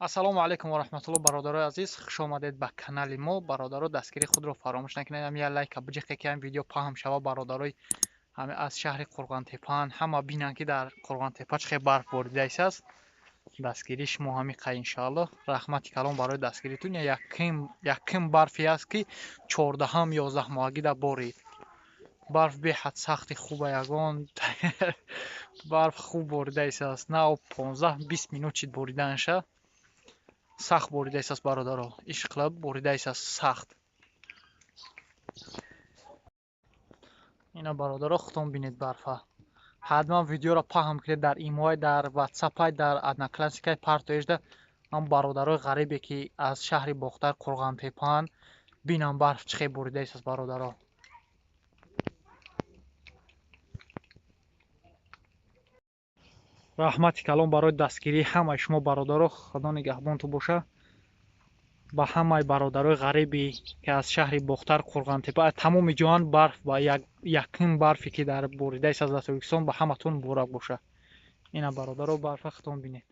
ассалому алайкум ва раҳматуллоҳ. бародарои азиз, хуш омадед ба канали мо. бародаро дастгирии худро фаромӯш накунед, ҳам лайка биҷиқе ки ҳам видео паҳм шава. бародарои ҳаме аз шаҳри Қурғонтепаан, ҳама бинанд ки дар Қурғонтепа чӣ хел барф борида истааст. дастгирии шумо ҳамиқа иншоаллоҳ. раҳмати калон барои дастгиритун. яким барфе аст ки 14 11 да борид. барф беҳад сахти хуба ягон барф хуб борида истааст. На 15-20 минут чид бориданша сахт борида истааст бародаро. Ишқилаб борида истааст сахт. ина бародаро хутон бинед барфа. ҳатман видеоро паҳм кунед дар имой, дар ватсапай, дар одноклассникай партоежда. ам бародарои ғарибе ки аз шаҳри бохтар Қурғонтепаан бинам барф чӣ хел борида истааст бародаро. раҳмати калон барои дастгирии ҳамаи шумо бародаро. худо нигаҳбонтон боша. ба ҳамаи бародарои ғариби ки аз шаҳри бохтар Қурғонтепа тамоми ҷоҳан барф ба якин барфе ки дар борида истааст дар Тобистон ба ҳаматон муборак боша. ина бародаро барфа хутон бинед.